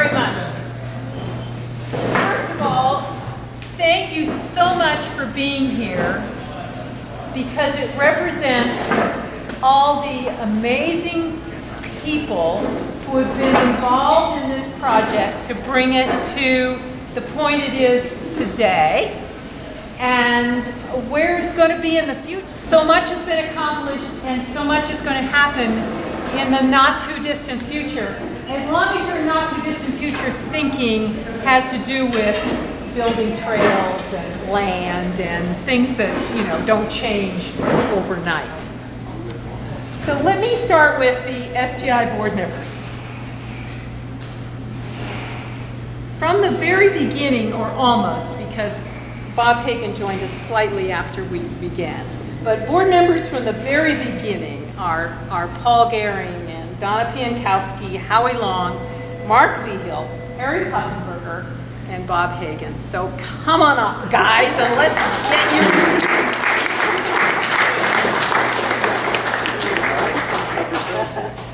very much. First of all, thank you so much for being here, because it represents all the amazing people who have been involved in this project to bring it to the point it is today and where it's going to be in the future. So much has been accomplished and so much is going to happen in the not too distant future. As long as your not too distant future thinking has to do with building trails and land and things that, you know, don't change overnight. So let me start with the SGI board members. From the very beginning, or almost, because Bob Hagan joined us slightly after we began, but board members from the very beginning are Paul Gehring and Donna Piankowski, Howie Long, Mark Vigil, Harry Puffenberger, and Bob Hagan. So come on up, guys, and let's get your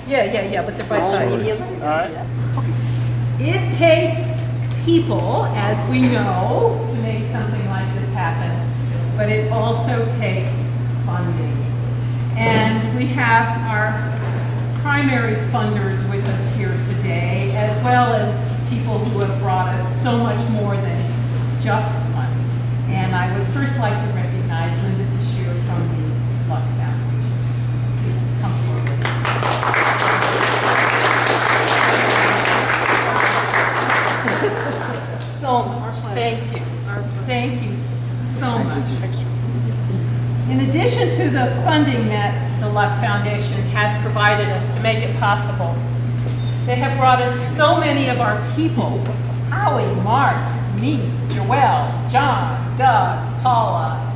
Yeah, but they're by side. All right. It takes people, as we know, to make something like this happen, but it also takes funding. And we have our primary funders with us here today, as well as people who have brought us so much more than just money. And I would first like to recognize Linda Tashir from the Luck Foundation. Please come forward. So much. Thank you. Thank you so much. In addition to the funding that the Luck Foundation has provided us to make it possible, they have brought us so many of our people: Howie, Mark, Denise, Joelle, John, Doug, Paula,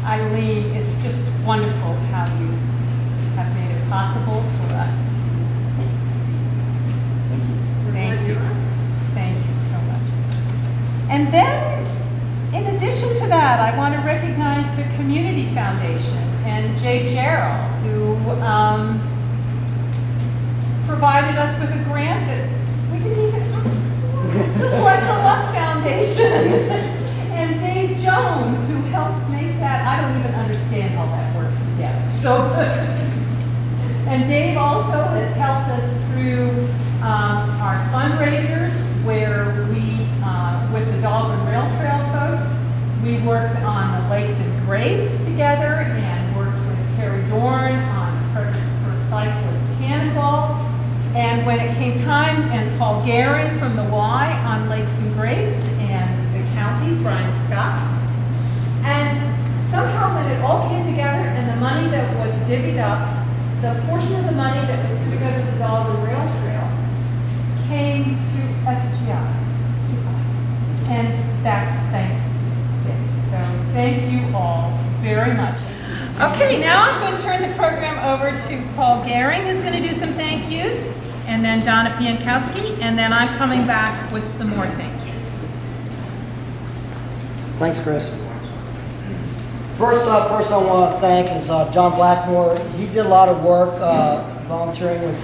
Eileen. It's just wonderful how you have made it possible for us to succeed. Thank you. Thank you so much. And then, in addition to that, I want to recognize the Community Foundation and Jay Jarrell, who provided us with a grant that we didn't even ask for, just like the Luck Foundation. And Dave Jones, who helped make that. I don't even understand how that works together. So, and Dave also has helped us through our fundraisers, where we, with the Dog and Rail Trail folks, we worked on the Lakes and Graves together and worked with Terry Dorn on Fredericksburg Cyclist Cannonball. And when it came time, and Paul Gehring from the Y on Lakes and Graves, and the county, Brian Scott. And somehow when it all came together and the money that was divvied up, the portion of the money that was to go to the Dog and Rail Trail came to SGI, to us. And that's thanks to Dave. So thank you all very much. Okay, now I'm going to turn the program over to Paul Gehring, who's going to do some thank yous, and then Donna Piankowski, and then I'm coming back with some more thank yous. Thanks, Chris. First person I want to thank is John Blackmore. He did a lot of work volunteering with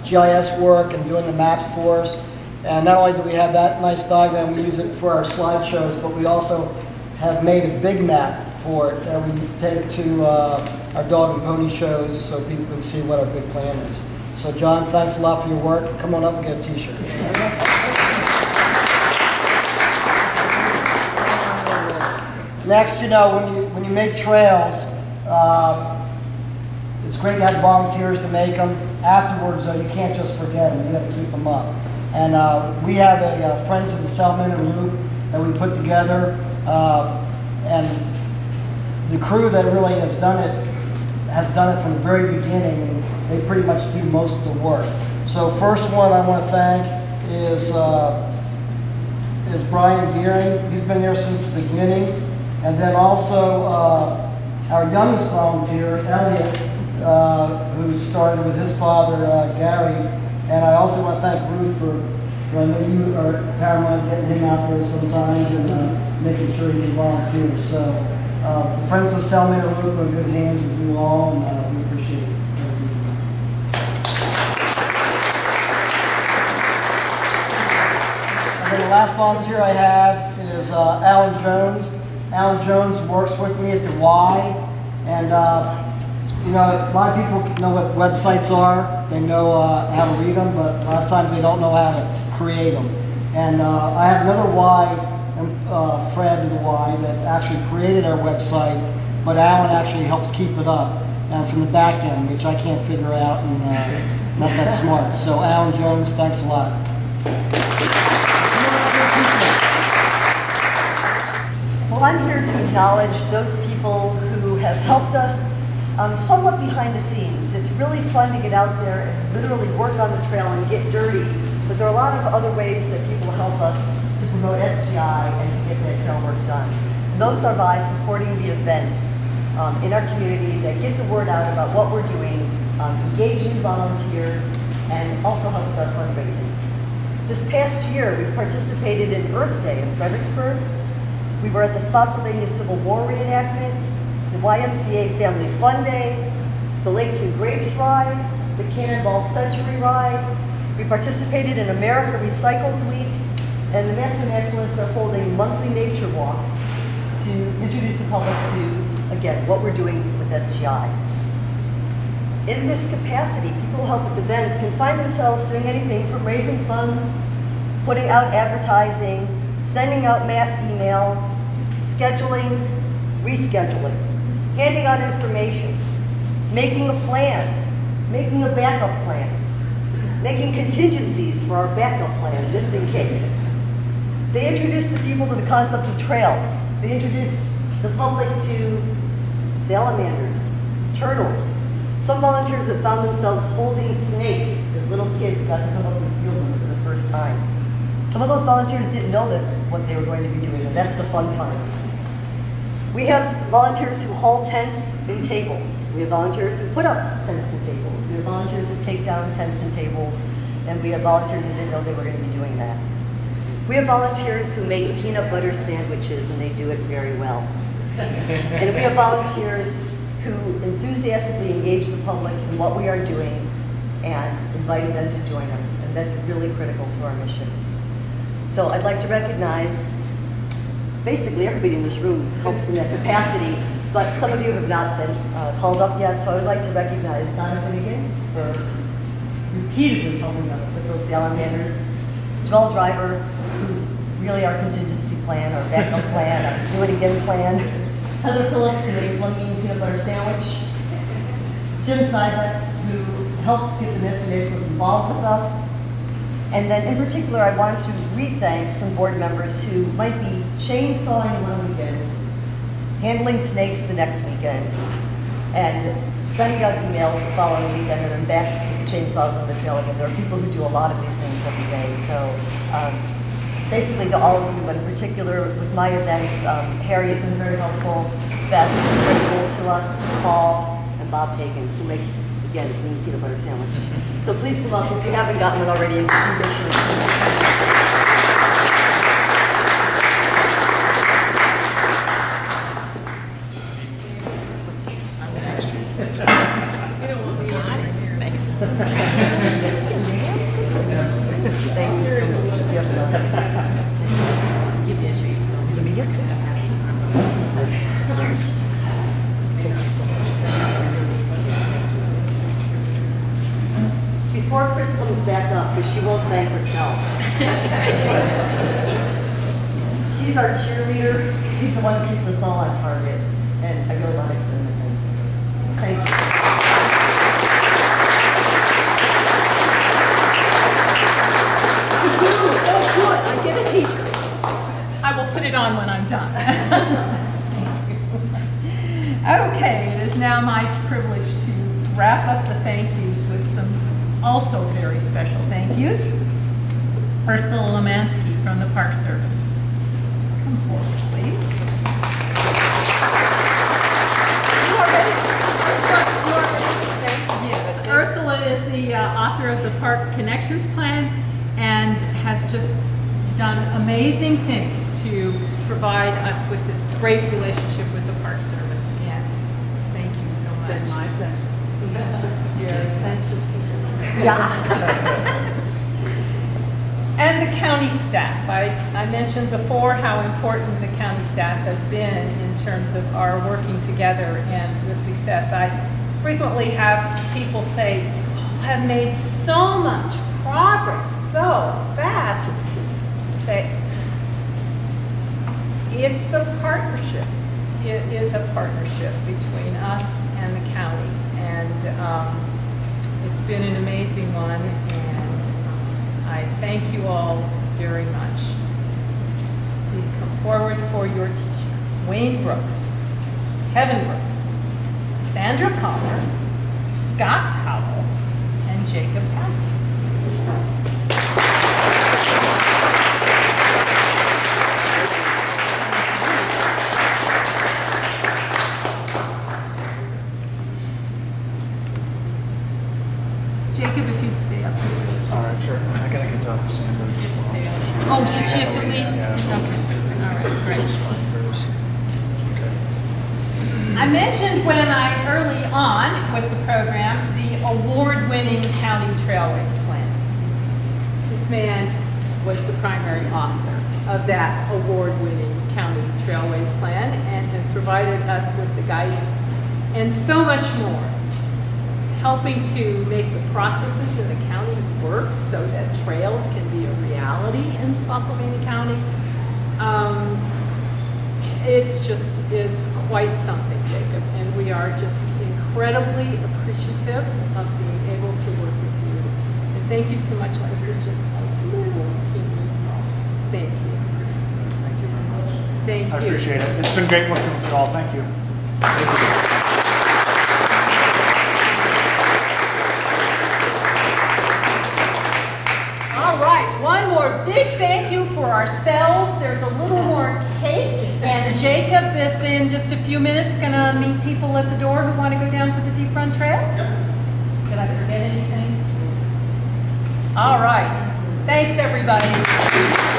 GIS work and doing the maps for us. And not only do we have that nice diagram, we use it for our slideshows, but we also have made a big map for it that we take to our dog and pony shows so people can see what our big plan is. So John, thanks a lot for your work. Come on up and get a t-shirt. Next, you know, when you make trails, it's great to have volunteers to make them. Afterwards, though, you can't just forget them. You got to keep them up. And we have a Friends of the Salamander Loop that we put together, and the crew that really has done it from the very beginning, and they pretty much do most of the work. So first one I want to thank is Brian Gehring. He's been there since the beginning. And then also our youngest volunteer, Elliot, who started with his father, Gary. And I also want to thank Ruth for I know you are paramount getting him out there sometimes and making sure he can volunteer. So the Friends of the Salamander Loop are in good hands with you all, and we appreciate it. then the last volunteer I have is Alan Jones. Alan Jones works with me at the Y, and you know, a lot of people know what websites are. They know how to read them, but a lot of times they don't know how to create them. And I have another Y, Fred of the Y, that actually created our website, but Alan actually helps keep it up from the back end, which I can't figure out and not that smart. So Alan Jones, thanks a lot. Well, I'm here to acknowledge those people who have helped us somewhat behind the scenes. It's really fun to get out there and literally work on the trail and get dirty, but there are a lot of other ways that people help us to promote SGI and to get that trail work done. And those are by supporting the events in our community that get the word out about what we're doing, engaging volunteers, and also help with our fundraising. This past year, we've participated in Earth Day in Fredericksburg. We were at the Spotsylvania Civil War reenactment, the YMCA Family Fun Day, the Lakes and Grapes Ride, the Cannonball Century Ride. We participated in America Recycles Week, and the Master Naturalists are holding monthly nature walks to introduce the public to, again, what we're doing with SGI. In this capacity, people who help with events can find themselves doing anything from raising funds, putting out advertising, sending out mass emails, scheduling, rescheduling, handing out information, making a plan, making a backup plan, making contingencies for our backup plan just in case. They introduce the people to the concept of trails. They introduce the public to salamanders, turtles. Some volunteers have found themselves holding snakes as little kids got to come up and feel them for the first time. Some of those volunteers didn't know that that's what they were going to be doing, and that's the fun part. We have volunteers who haul tents and tables. We have volunteers who put up tents and tables. We have volunteers who take down tents and tables, and we have volunteers who didn't know they were going to be doing that. We have volunteers who make peanut butter sandwiches, and they do it very well. And we have volunteers who enthusiastically engage the public in what we are doing and inviting them to join us, and that's really critical to our mission. So I'd like to recognize basically everybody in this room helps in that capacity, but some of you have not been called up yet, so I would like to recognize Donna Finnegan for repeatedly helping us with those salamanders, Joel Driver, who's really our contingency plan, our backup plan, our do it again plan, Heather Phillips, who makes one mean peanut butter sandwich, Jim Seibert, who helped get the Master Naturalists involved with us. And then in particular, I want to re-thank some board members who might be chainsawing one weekend, handling snakes the next weekend, and sending out emails the following weekend, and then back with the chainsaws on the trail again. There are people who do a lot of these things every day. So basically to all of you, but in particular with my events, Harry has been very helpful, Beth has been critical to us, Paul, and Bob Hagan, who makes, again, a peanut butter sandwich. So please come up if you haven't gotten one already. Thank you so much. Give me a treat. So be here. Thank you so much. Before Chris comes back up, because she won't thank herself. She's our cheerleader. She's the one that keeps us all on target. And I really want to extend the thanks. Thank you. Oh, good. I get a t-shirt. I will put it on when I'm done. Okay, it is now my privilege to wrap up the thank yous with some also very special thank yous. Ursula Lemansky from the Park Service. Come forward, please. You are ready? Yes. Ursula is the author of the Park Connections Plan and has just done amazing things to provide us with this great relationship with the Park Service. And thank you so much. It's been my pleasure. Yeah, thanks. Yeah. And the county staff. I mentioned before how important the county staff has been in terms of our working together and the success. I frequently have people say, "Oh, have made so much progress so fast." Say, it's a partnership. It is a partnership between us and the county, and it's been an amazing one. I thank you all very much. Please come forward for your teacher. Wayne Brooks, Kevin Brooks, Sandra Palmer, Scott Powell, and Jacob Paskey. Jacob, if you'd stay up here. All right, sure. I gotta get to Sandra. Oh, should she have to leave? Yeah. Okay. All right, great. I mentioned early on with the program, the award-winning County Trailways Plan. This man was the primary author of that award-winning County Trailways Plan and has provided us with the guidance and so much more, helping to make the processes in the county work so that trails can be a reality in Spotsylvania County. It just is quite something, Jacob, and we are just incredibly appreciative of being able to work with you. And thank you so much. This is just a little teeny. Thank you. Thank you very much. Thank you. I appreciate it. It's been great working with you all. Thank you. Thank you. One more big thank you for ourselves. There's a little more cake, and Jacob is in just a few minutes going to meet people at the door who want to go down to the Deep Run Trail. Did I forget anything? All right. Thanks, everybody.